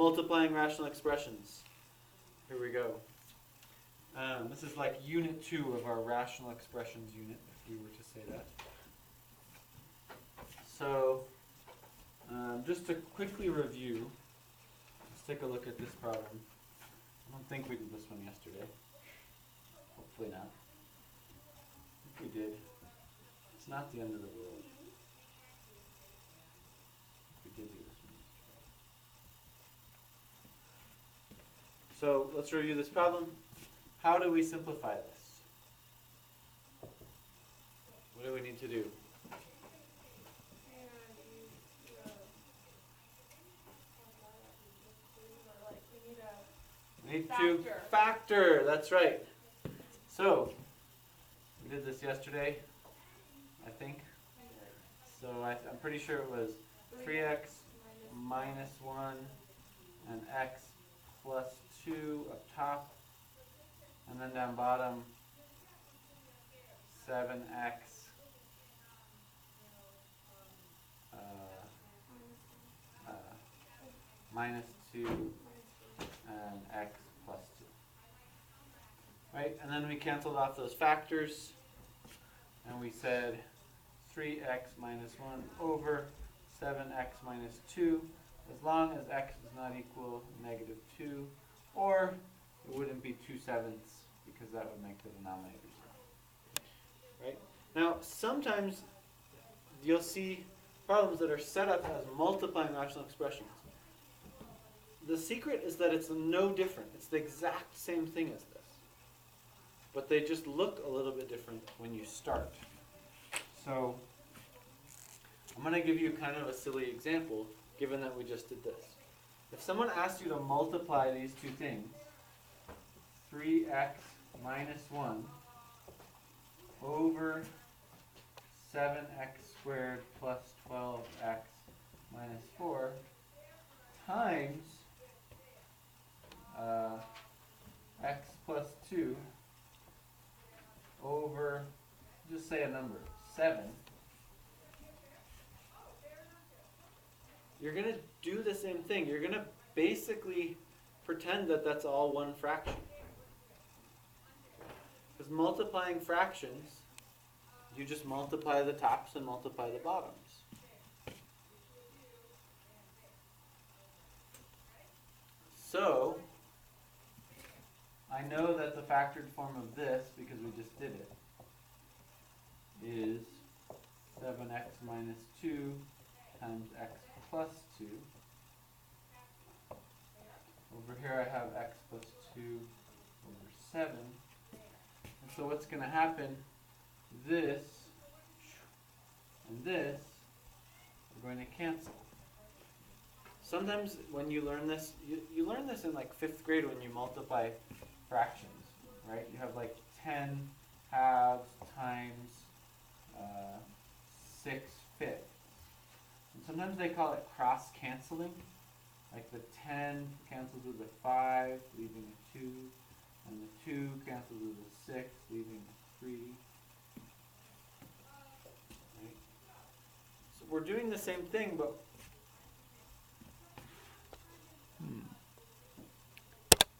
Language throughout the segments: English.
multiplying rational expressions. Here we go. This is like unit 2 of our rational expressions unit, if we were to say that. So, just to quickly review, let's take a look at this problem. I don't think we did this one yesterday. Hopefully not. If we did, it's not the end of the world. If we did do this one yesterday. So, let's review this problem. How do we simplify this? What do we need to do? We need to factor, that's right. So, we did this yesterday, I think. So I'm pretty sure it was 3x minus 1 and x plus 2 up top. And then down bottom, 7x minus 2 and x plus 2. Right? And then we canceled off those factors. And we said 3x minus 1 over 7x minus 2, as long as x does not equal negative 2, or it wouldn't be 2/7 because that would make the denominator 0. Right? Now, sometimes you'll see problems that are set up as multiplying rational expressions. The secret is that it's no different. It's the exact same thing as this. But they just look a little bit different when you start. So, I'm going to give you kind of a silly example, given that we just did this. If someone asked you to multiply these two things, 3x minus 1 over 7x squared plus 12x minus 4 times x plus 2 over, just say a number, 7. You're going to do the same thing. You're going to basically pretend that that's all one fraction. Because multiplying fractions, you just multiply the tops and multiply the bottoms. So, I know that the factored form of this, because we just did it, is 7x minus 2 times x plus 2. Over here I have x plus 2 over 7. And so what's going to happen, this and this are going to cancel. Sometimes when you learn this, you learn this in like 5th grade when you multiply fractions, right? You have like 10 halves times 6 fifths. And sometimes they call it cross-canceling. Like the 10 cancels with the 5, leaving a 2. And the 2 cancels with the 6, leaving a 3. Right? So we're doing the same thing, but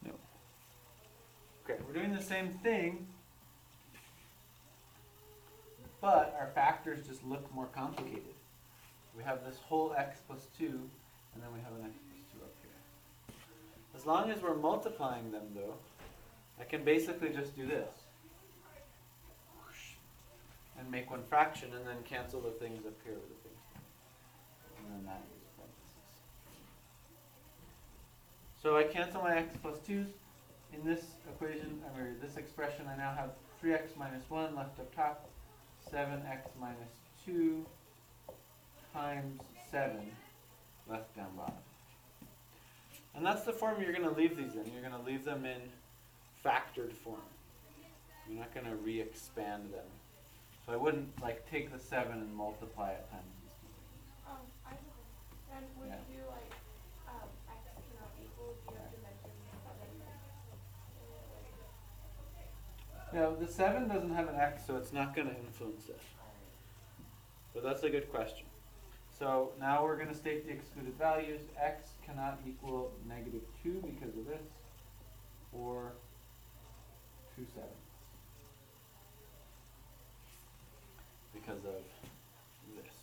no. Okay, we're doing the same thing, but our factors just look more complicated. We have this whole x plus 2, and then we have an x plus 2 up here. As long as we're multiplying them, though, I can basically just do this. And make one fraction, and then cancel the things up here with the things. And then that is parentheses. So I cancel my x plus 2's. In this equation, or this expression, I now have 3x minus 1 left up top, 7x minus 2 times 7 left down bottom. And that's the form you're going to leave these in. You're going to leave them in factored form. You're not going to re-expand them. So I wouldn't like take the 7 and multiply it times these two things. And would you do like x cannot equal, do you have to mention 7? Yeah, the 7 doesn't have an x, so it's not going to influence it. But that's a good question. So now we're going to state the excluded values. X cannot equal negative 2 because of this, or 2/7 because of this.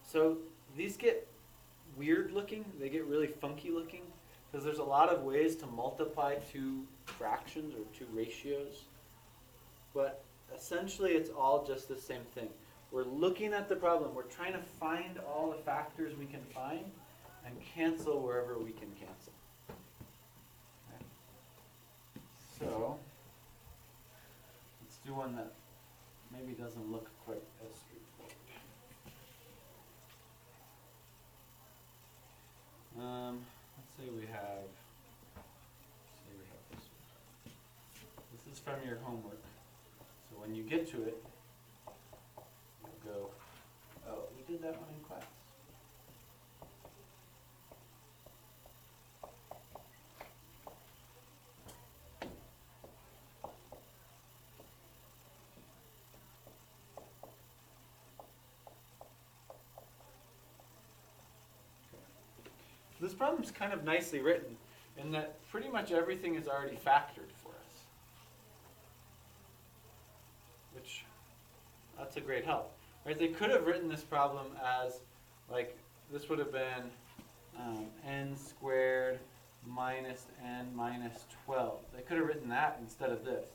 So these get weird looking, they get really funky looking, because there's a lot of ways to multiply two fractions or two ratios, but essentially it's all just the same thing. We're looking at the problem, we're trying to find all the factors we can find and cancel wherever we can cancel. Okay. So let's do one that maybe doesn't look quite as straightforward. Let's say we have this one. This is from your homework. So when you get to it, you'll go, oh, we did that one in class. This problem's kind of nicely written in that pretty much everything is already factored for us, which that's a great help. Right? They could have written this problem as, like, this would have been n squared minus n minus 12. They could have written that instead of this,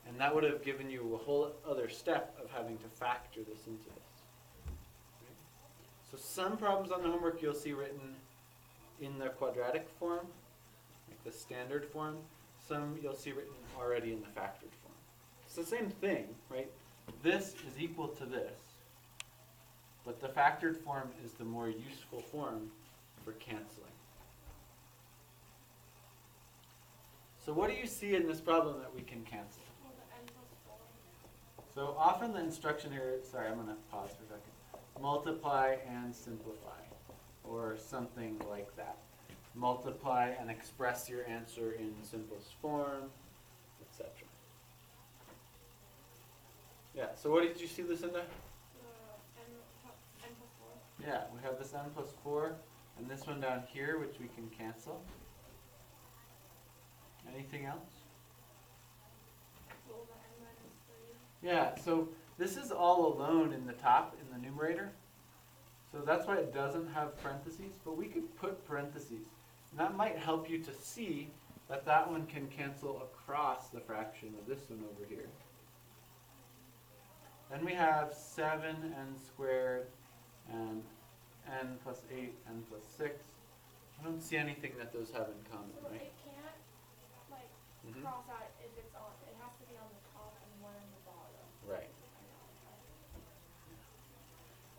and that would have given you a whole other step of having to factor this into this. Right? So some problems on the homework you'll see written in the quadratic form, like the standard form. Some you'll see written already in the factored form. It's the same thing, right? This is equal to this, but the factored form is the more useful form for canceling. So what do you see in this problem that we can cancel? Well, the n plus 4. So often the instruction here, sorry, I'm going to pause for a second. Multiply and simplify, or something like that. Multiply and express your answer in simplest form, etc. Yeah, so what did you see, Lucinda? N plus 4. Yeah, we have this n plus 4, and this one down here, which we can cancel. Anything else? Well, the n minus 3. Yeah, so this is all alone in the top, in the numerator. So that's why it doesn't have parentheses, but we could put parentheses. And that might help you to see that that one can cancel across the fraction of this one over here. Then we have 7n squared and n plus 8, n plus 6. I don't see anything that those have in common, Well, right? it can't, like, cross out if it's on, it has to be on the top and one on the bottom. Right.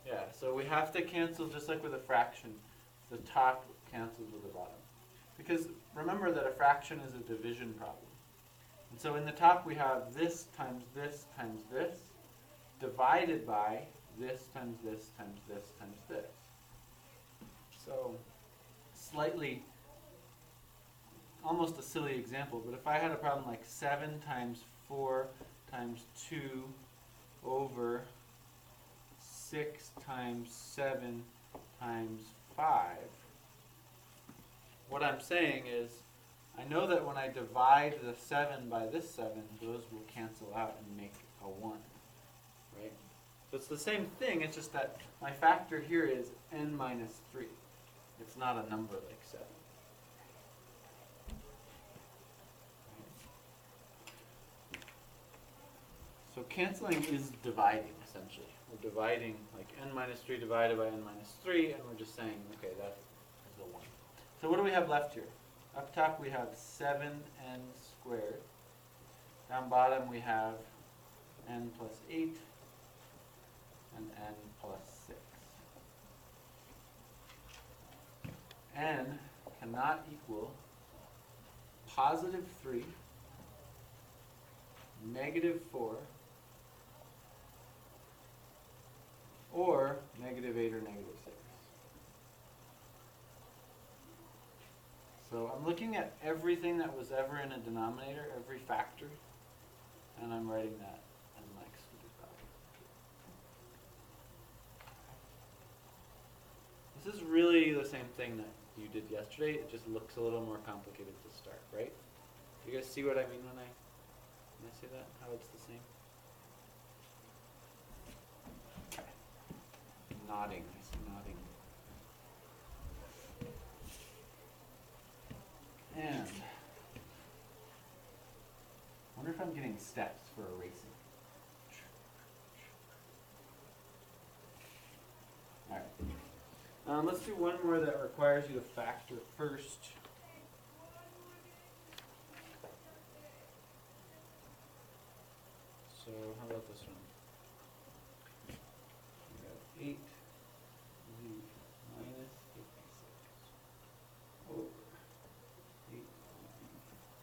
Yeah, so we have to cancel just like with a fraction. The top cancels with the bottom. Because remember that a fraction is a division problem. And so in the top we have this times this times this, divided by this times this times this times this. So slightly, almost a silly example, but if I had a problem like 7 times 4 times 2 over 6 times 7 times 5, what I'm saying is, I know that when I divide the 7 by this 7, those will cancel out and make a 1, right? So it's the same thing, it's just that my factor here is n minus 3. It's not a number like 7. So canceling is dividing, essentially. We're dividing, like n minus 3 divided by n minus 3, and we're just saying, okay, that is the 1. So what do we have left here? Up top we have 7n squared. Down bottom we have n plus 8 and n plus 6. N cannot equal positive 3, negative 4, or negative 8 or negative 6. So I'm looking at everything that was ever in a denominator, every factor, and I'm writing that n This is really the same thing that you did yesterday. It just looks a little more complicated to start, right? Do you guys see what I mean when I say that? How it's the same? Okay. Nodding. I see nodding. And I wonder if I'm getting steps for erasing. Alright. Let's do one more that requires you to factor first. So how about this one? We got 8 z minus 56 over 8 z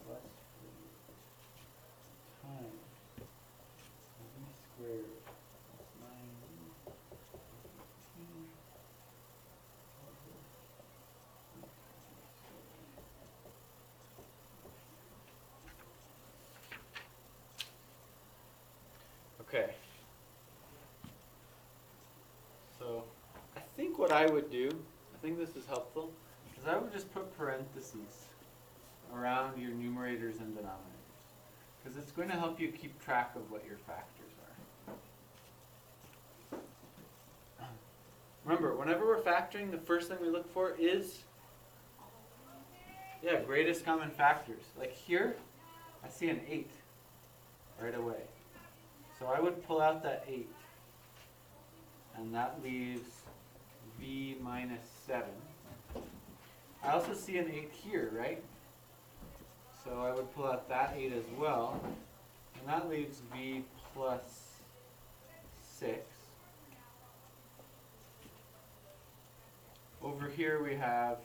plus 3 times z squared plus 9z plus 18 over 8z squared. Okay. So I think what I would do, I think this is helpful, is I would just put parentheses around your numerators and denominators. Because it's going to help you keep track of what your factors are. Remember, whenever we're factoring, the first thing we look for is, greatest common factors. Like here, I see an 8 right away. So I would pull out that 8, and that leaves v minus 7. I also see an 8 here, right? So I would pull out that 8 as well, and that leaves v plus 6. Over here we have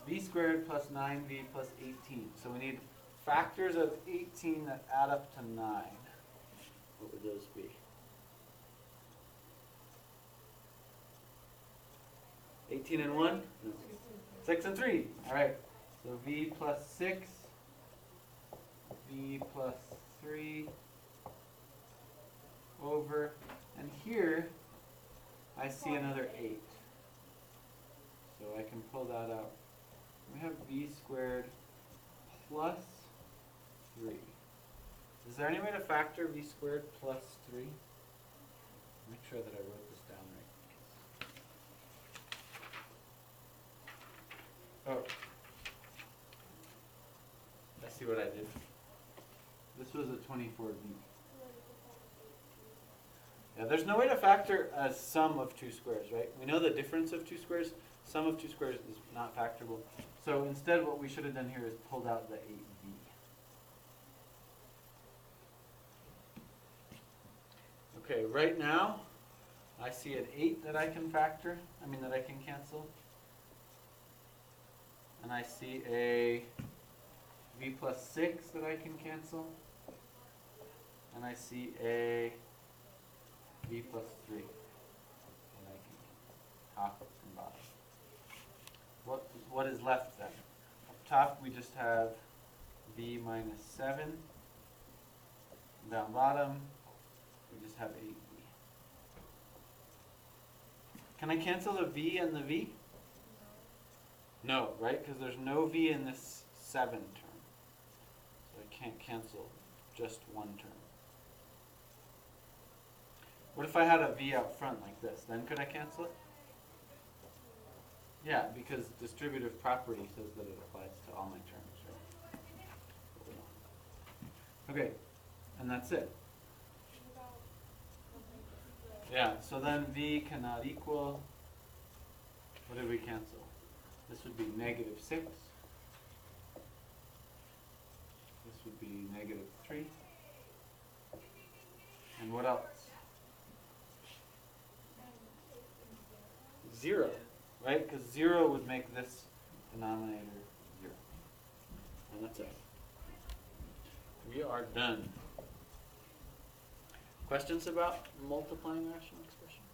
v squared plus 9v plus 18. So we need factors of 18 that add up to 9. What would those be? 18 and 1? No. 6 and 3. All right. So v plus 6, v plus 3 over, and here I see another 8. So I can pull that out. We have v squared plus 3. Is there any way to factor v squared plus 3? Make sure that I wrote this down right. Oh. I see what I did. This was a 24v. Yeah, there's no way to factor a sum of two squares, right? We know the difference of two squares. Sum of two squares is not factorable. So instead what we should have done here is pulled out the 8v. Okay, right now, I see an 8 that I can factor, that I can cancel. And I see a v plus 6 that I can cancel. And I see a v plus 3 that I can top and bottom. What is left then? Up top we just have v minus 7. Down bottom, we just have 8v. Can I cancel the v and the v? No, right? Because there's no v in this 7 term. So I can't cancel just one term. What if I had a v out front like this? Then could I cancel it? Yeah, because distributive property says that it applies to all my terms, right? Okay, and that's it. Yeah, so then v cannot equal, what did we cancel? This would be negative 6. This would be negative 3. And what else? 0, right? Because 0 would make this denominator 0. And that's it. We are done. Questions about multiplying rational expressions?